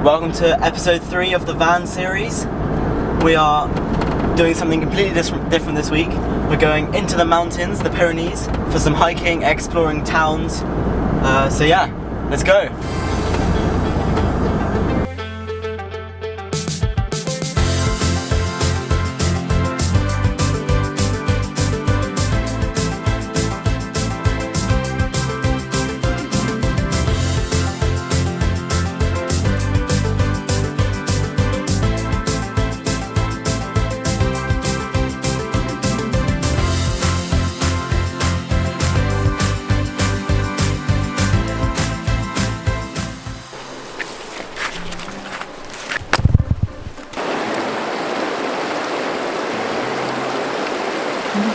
Welcome to episode 3 of the van series. We are doing something completely different this week. We're going into the mountains, the Pyrenees, for some hiking, exploring towns. So yeah, let's go.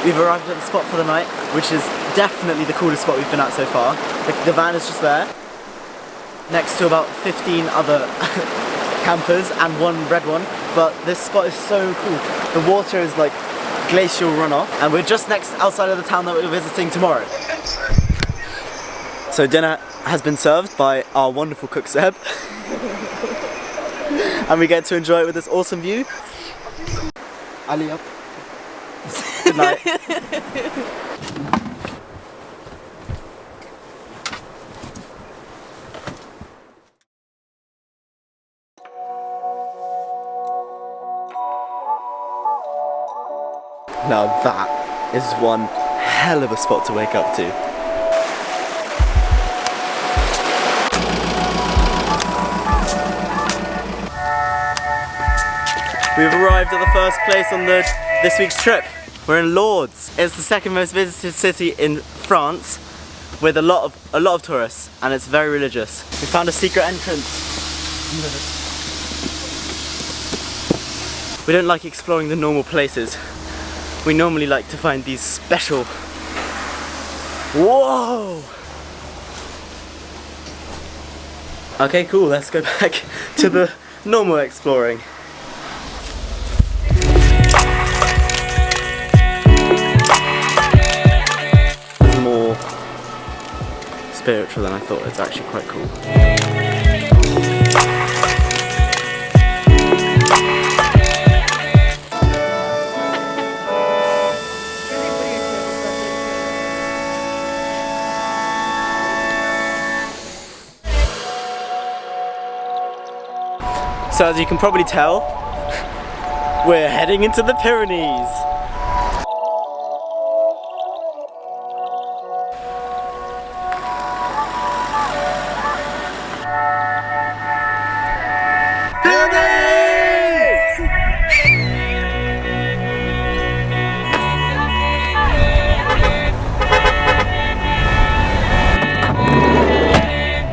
We've arrived at the spot for the night, which is definitely the coolest spot we've been at so far. The van is just there, next to about 15 other campers and one red one. But this spot is so cool. The water is like glacial runoff, and we're just outside of the town that we're visiting tomorrow. So dinner has been served by our wonderful cook Seb, and we get to enjoy it with this awesome view. Ali up. Good night. Now that is one hell of a spot to wake up to. We've arrived at the first place on this week's trip. We're in Lourdes. It's the second most visited city in France, with a lot of tourists, and it's very religious. We found a secret entrance. We don't like exploring the normal places. We normally like to find these special. Whoa! Okay, cool. Let's go back to the normal exploring. Spiritual than I thought. It's actually quite cool. So as you can probably tell, we're heading into the Pyrenees.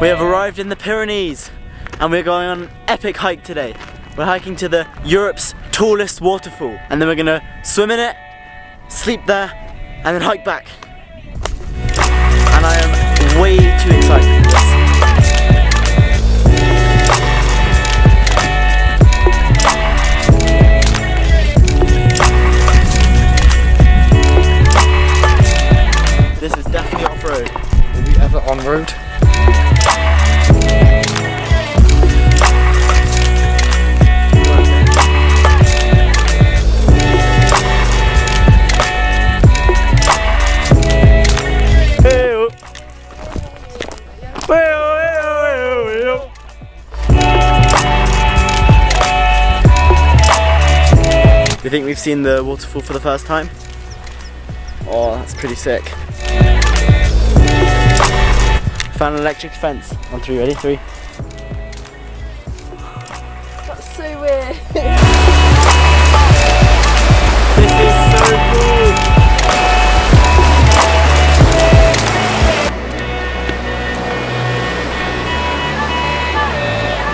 We have arrived in the Pyrenees, and we're going on an epic hike today. We're hiking to Europe's tallest waterfall, and then we're gonna swim in it, sleep there, and then hike back. And I am way too excited for this. This is definitely off-road. Were we ever on-road? Do you think we've seen the waterfall for the first time? Oh, that's pretty sick. Found an electric fence. On 3, ready? 3. That's so weird. This is so cool!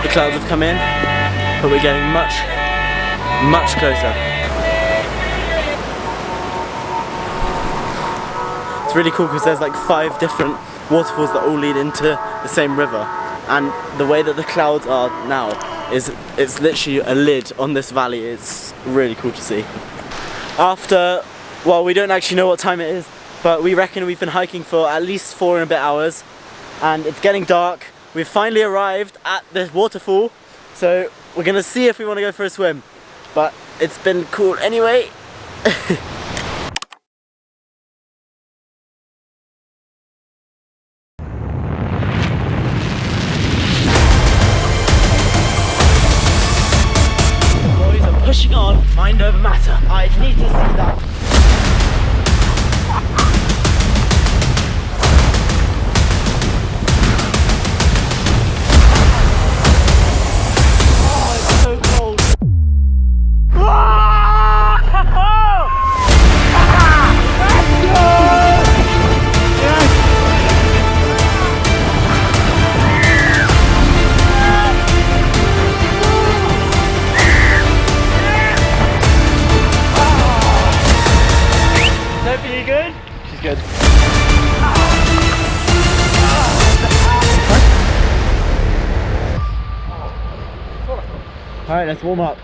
The clouds have come in, but we're getting much closer. It's really cool because there's like 5 different waterfalls that all lead into the same river, and the way that the clouds are now is it's literally a lid on this valley. It's really cool to see. Well, we don't actually know what time it is, but we reckon we've been hiking for at least 4 and a bit hours, and it's getting dark. We've finally arrived at the waterfall, So we're gonna see if we want to go for a swim, but it's been cool anyway. Boys, I'm pushing on, mind over matter. I need to see that. Good. Alright, let's warm up.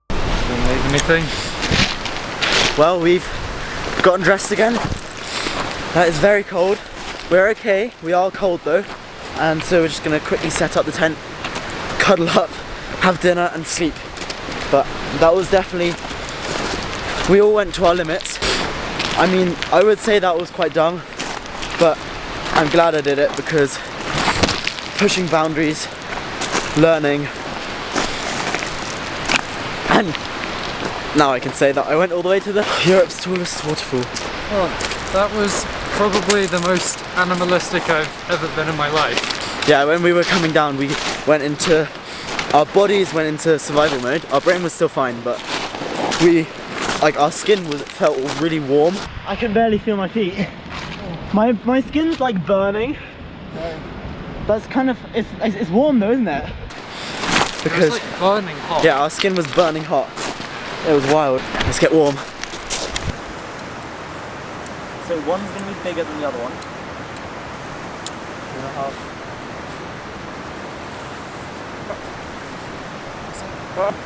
Don't leave anything. Well, we've gotten dressed again. That is very cold. We're okay, we are cold though. And so we're just gonna quickly set up the tent, cuddle up, have dinner and sleep. But that was definitely, we all went to our limits. I mean, I would say that was quite dumb, but I'm glad I did it because pushing boundaries, learning, and now I can say that I went all the way to the Europe's tallest waterfall. Oh, that was probably the most animalistic I've ever been in my life. Yeah, when we were coming down, we went into, our bodies went into survival mode. Our brain was still fine, but our skin felt really warm. I can barely feel my feet. My skin's like burning. That's kind of, it's warm though, isn't it? Because it was like burning hot. Yeah, our skin was burning hot. It was wild. Let's get warm. So one's gonna be bigger than the other one. 2.5.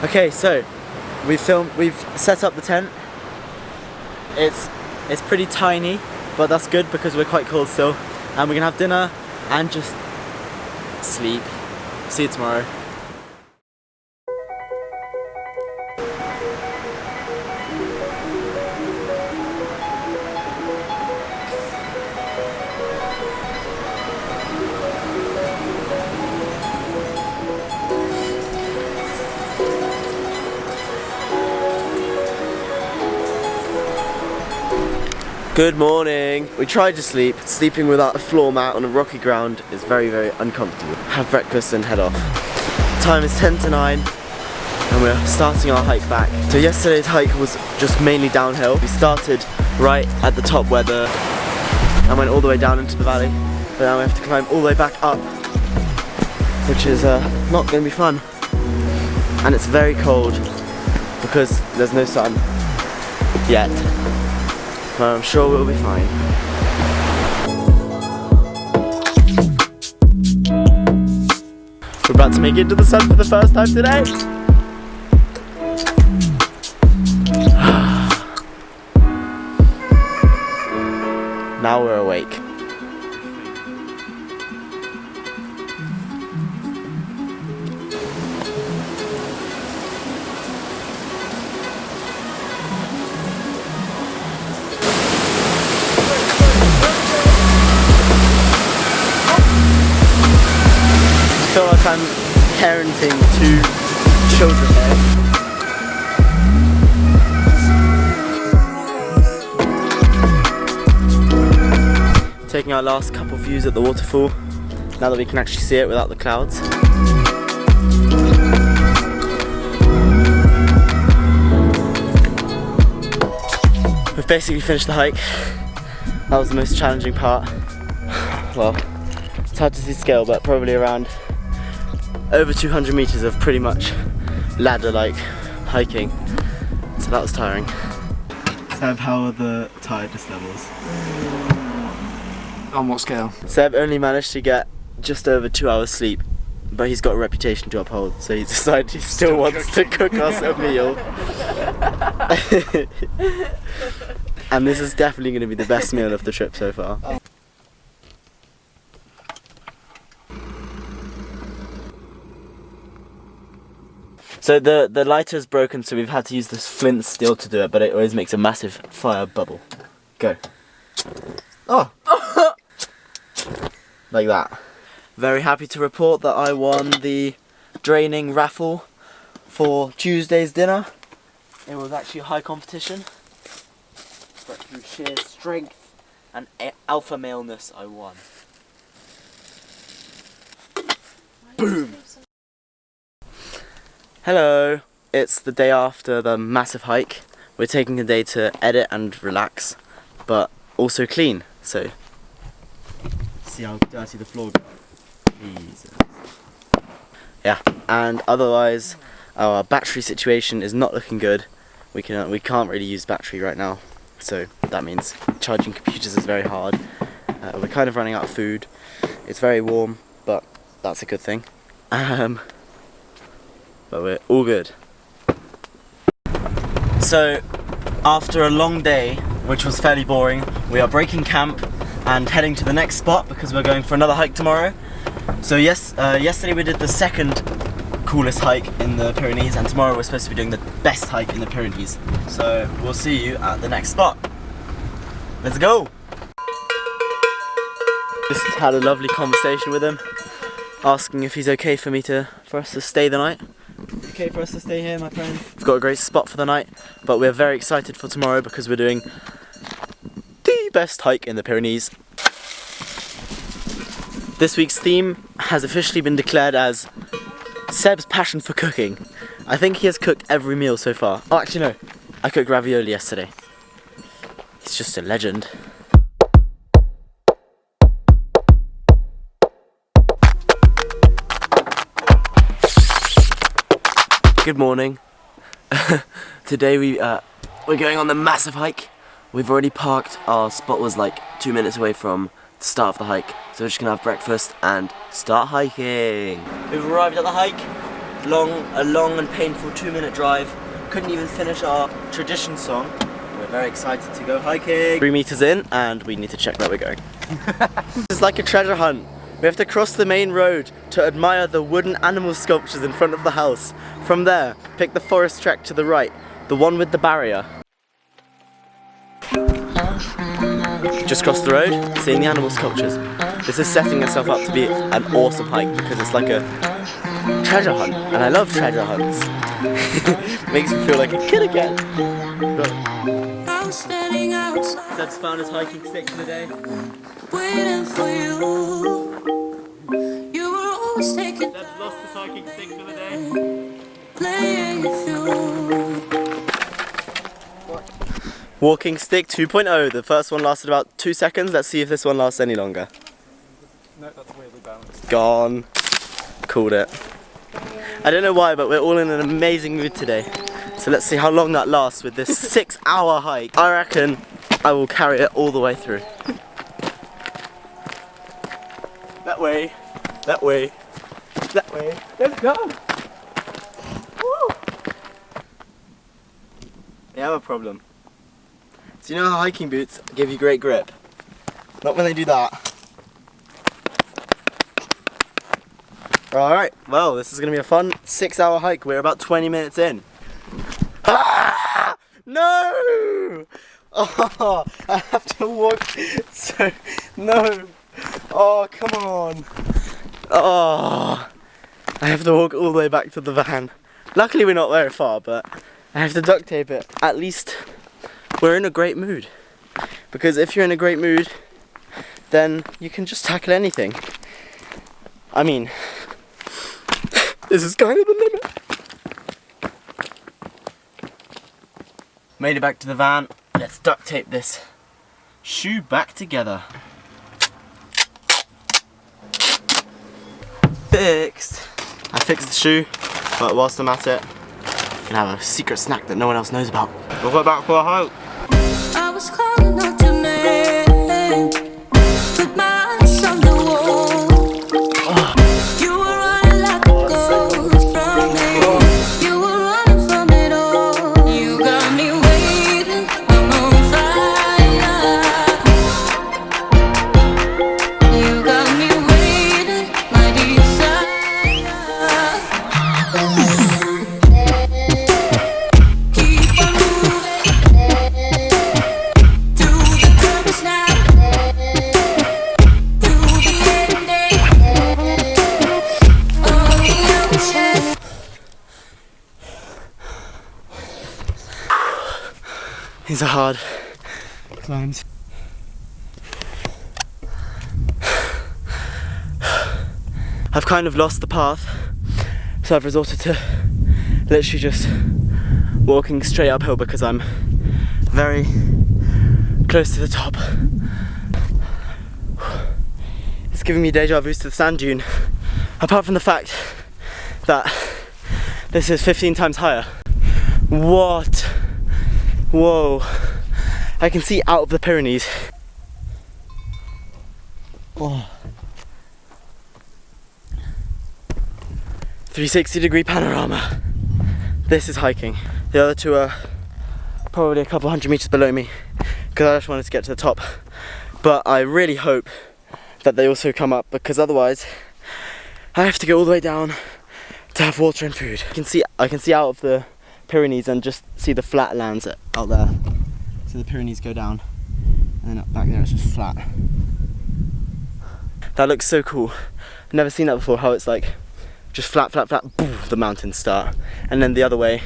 Okay, so we've set up the tent. It's pretty tiny, but that's good because we're quite cold still. And we're gonna have dinner and just sleep. See you tomorrow. Good morning. We tried to sleep. Sleeping without a floor mat on a rocky ground is very, very uncomfortable. Have breakfast and head off. Time is 10 to 9 and we're starting our hike back. So yesterday's hike was just mainly downhill. We started right at the top where and went all the way down into the valley. But now we have to climb all the way back up, which is not going to be fun. And it's very cold because there's no sun yet. But I'm sure we'll be fine. We're about to make it to the sun for the first time today. Now we're awake. I feel like I'm parenting two children there. Taking our last couple views at the waterfall, now that we can actually see it without the clouds. We've basically finished the hike. That was the most challenging part. Well, it's hard to see scale, but probably around over 200 meters of pretty much ladder-like hiking. So that was tiring. Seb, how are the tiredness levels? On what scale? Seb only managed to get just over 2 hours sleep, but he's got a reputation to uphold, so he's decided he still wants to cook us a meal. And this is definitely going to be the best meal of the trip so far. So the lighter's broken, so we've had to use this flint steel to do it, but it always makes a massive fire bubble. Go. Oh! Like that. Very happy to report that I won the draining raffle for Tuesday's dinner. It was actually a high competition, but through sheer strength and alpha maleness I won. Boom! Hello, it's the day after the massive hike. We're taking a day to edit and relax, but also clean, so see how dirty the floor got. Jesus. Yeah, and otherwise our battery situation is not looking good. We can't really use battery right now, so that means charging computers is very hard. We're kind of running out of food. It's very warm, but that's a good thing. But we're all good. So after a long day, which was fairly boring, we are breaking camp and heading to the next spot because we're going for another hike tomorrow. So yesterday we did the second coolest hike in the Pyrenees, and tomorrow we're supposed to be doing the best hike in the Pyrenees. So we'll see you at the next spot. Let's go! Just had a lovely conversation with him, asking if he's okay for us to stay the night. Okay for us to stay here, my friend? We've got a great spot for the night, but we're very excited for tomorrow because we're doing the best hike in the Pyrenees. This week's theme has officially been declared as Seb's passion for cooking. I think he has cooked every meal so far. Oh, actually no, I cooked ravioli yesterday. He's just a legend. Good morning. Today we're going on the massive hike. We've already parked. Our spot was like 2 minutes away from the start of the hike, so we're just gonna have breakfast and start hiking. We've arrived at the hike. A long and painful 2-minute drive. Couldn't even finish our tradition song. We're very excited to go hiking. 3 meters in, and we need to check where we're going. It's like a treasure hunt. We have to cross the main road to admire the wooden animal sculptures in front of the house. From there, pick the forest track to the right, the one with the barrier. Just cross the road, seeing the animal sculptures. This is setting itself up to be an awesome hike because it's like a treasure hunt, and I love treasure hunts. Makes me feel like a kid again. Seb's found his hiking stick for the day. Waiting for you. You were always taking. Seb's lost his hiking stick for the day. Playing through. Walking stick 2.0. The first one lasted about 2 seconds. Let's see if this one lasts any longer. No, that's weirdly balanced. Gone. Called it. I don't know why, but we're all in an amazing mood today. So let's see how long that lasts with this 6-hour hike. I reckon I will carry it all the way through. That way. That way. That way. Let's go! Woo! We have a problem. So you know how hiking boots give you great grip? Not when they do that. Alright, well this is going to be a fun 6-hour hike. We're about 20 minutes in. Ah! No! Oh, I have to walk. So, no. Oh, come on. Oh, I have to walk all the way back to the van. Luckily we're not very far, but I have to duct tape it. At least we're in a great mood. Because if you're in a great mood, then you can just tackle anything. I mean, this is kind of the limit. Made it back to the van. Let's duct tape this shoe back together. Fixed. I fixed the shoe, but whilst I'm at it, I'm gonna have a secret snack that no one else knows about. We'll go back for a hike. I was calling out your name with my eyes on the wall. You were running like a ghost from me. You were running from it all. You got me waiting. I'm on fire. You got me waiting. My desire. These are hard climbs. I've kind of lost the path, so I've resorted to literally just walking straight uphill because I'm very close to the top. It's giving me deja vu to the sand dune, apart from the fact that this is 15 times higher. What? Whoa. I can see out of the Pyrenees. Oh. 360-degree panorama. This is hiking. The other two are probably a couple hundred meters below me because I just wanted to get to the top. But I really hope that they also come up, because otherwise I have to go all the way down to have water and food. I can see out of the Pyrenees and just see the flat lands out there. So the Pyrenees go down and then up back there it's just flat. That looks so cool. I've never seen that before, how it's like just flat, flat, flat, boom, the mountains start. And then the other way,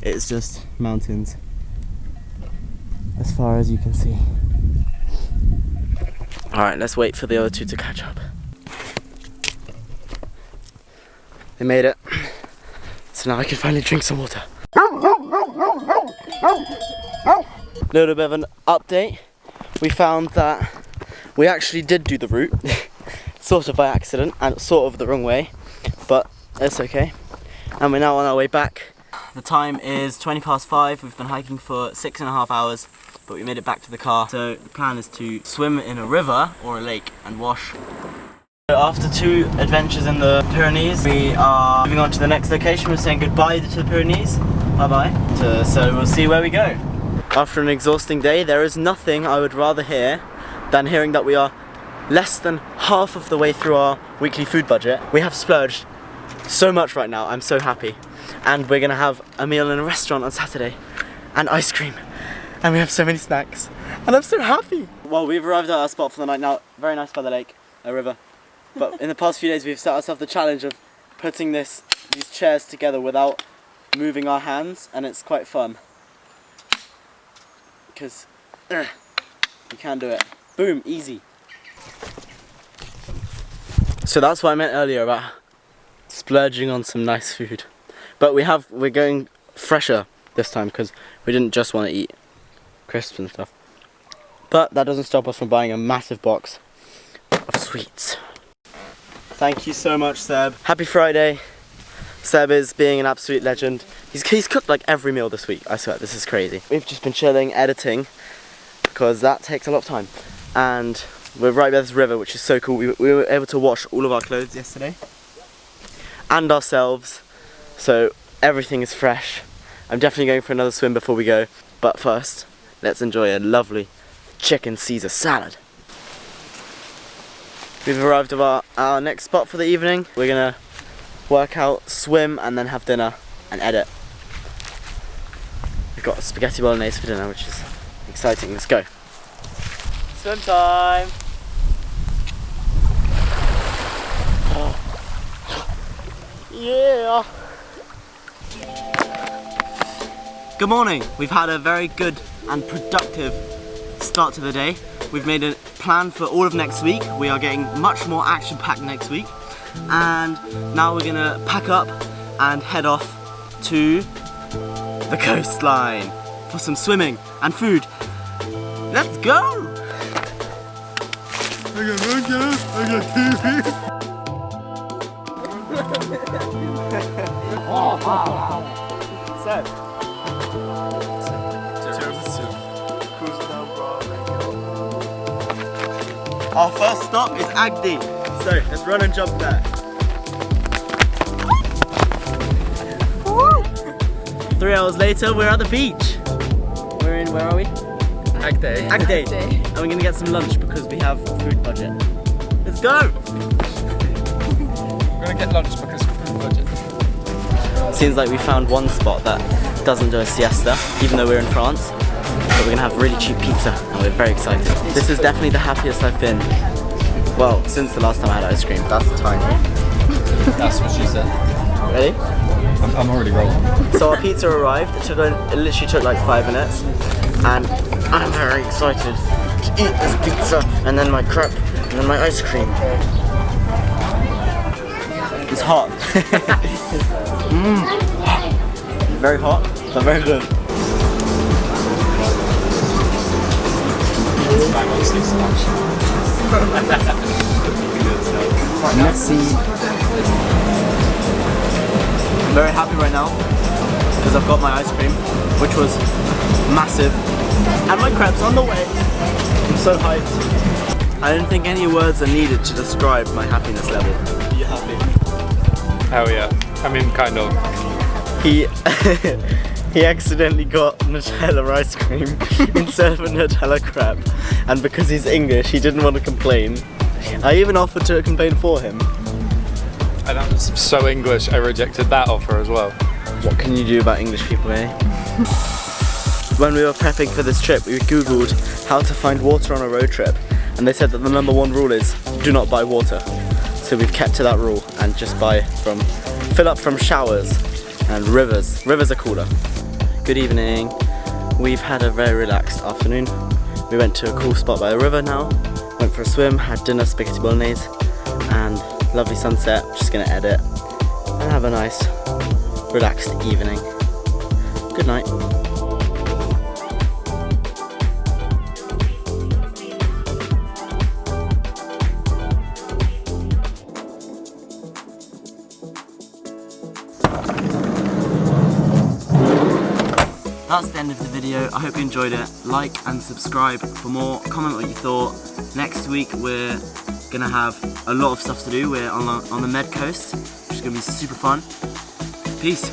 it's just mountains as far as you can see. Alright, let's wait for the other two to catch up. They made it. So now I can finally drink some water. Little bit of an update. We found that we actually did do the route, sort of by accident and sort of the wrong way, but it's okay. And we're now on our way back. The time is 5:20. We've been hiking for 6.5 hours, but we made it back to the car. So the plan is to swim in a river or a lake and wash. So after 2 adventures in the Pyrenees, we are moving on to the next location. We're saying goodbye to the Pyrenees. Bye-bye. So we'll see where we go. After an exhausting day, there is nothing I would rather hear than hearing that we are less than half of the way through our weekly food budget. We have splurged so much right now. I'm so happy. And we're gonna have a meal in a restaurant on Saturday and ice cream. And we have so many snacks. And I'm so happy. Well, we've arrived at our spot for the night now. Very nice by the lake, a river. But in the past few days, we've set ourselves the challenge of putting these chairs together without moving our hands, and it's quite fun. Because you can do it. Boom, easy. So that's what I meant earlier about splurging on some nice food. But we're going fresher this time because we didn't just want to eat crisps and stuff. But that doesn't stop us from buying a massive box of sweets. Thank you so much, Seb. Happy Friday. Seb is being an absolute legend. He's cooked like every meal this week. I swear, this is crazy. We've just been chilling, editing, because that takes a lot of time. And we're right by this river, which is so cool. We were able to wash all of our clothes yesterday. And ourselves. So everything is fresh. I'm definitely going for another swim before we go. But first, let's enjoy a lovely chicken Caesar salad. We've arrived at our next spot for the evening. We're gonna work out, swim, and then have dinner and edit. We've got spaghetti bolognese for dinner, which is exciting. Let's go. Swim time! Yeah! Good morning. We've had a very good and productive start to the day. We've made a plan for all of next week. We are getting much more action-packed next week. And now we're gonna pack up and head off to the coastline for some swimming and food. Let's go! So, our first stop is Agdi. So let's run and jump there. 3 hours later, we're at the beach. We're in, where are we? Agdi. Agdi. And we're gonna get some lunch because we have food budget. Let's go! We're gonna get lunch because of food budget. Seems like we found one spot that doesn't do a siesta, even though we're in France. But we're gonna have really cheap pizza and we're very excited. This is definitely the happiest I've been, well, since the last time I had ice cream. That's tiny. That's what she said. Ready? I'm already rolling. So our pizza arrived. It literally took like 5 minutes. and I'm very excited to eat this pizza and then my crepe and then my ice cream. It's hot. Very hot, but very good. Messy. I'm very happy right now because I've got my ice cream, which was massive, and my crepes on the way. I'm so hyped. I don't think any words are needed to describe my happiness level. Are you happy? Hell yeah. I mean, kind of. He accidentally got Nutella ice cream instead of a Nutella crepe, and because he's English he didn't want to complain. I even offered to complain for him. And that was so English, I rejected that offer as well. What can you do about English people, eh? When we were prepping for this trip, we googled how to find water on a road trip, and they said that the #1 rule is do not buy water. So we've kept to that rule and just fill up from showers and rivers. Rivers are cooler. Good evening. We've had a very relaxed afternoon. We went to a cool spot by the river now, went for a swim, had dinner, spaghetti bolognese, and lovely sunset. Just gonna edit and have a nice relaxed evening. Good night. That's the end of the video. I hope you enjoyed it. Like and subscribe for more. Comment what you thought. Next week we're gonna have a lot of stuff to do. We're on the Med Coast, which is gonna be super fun. Peace.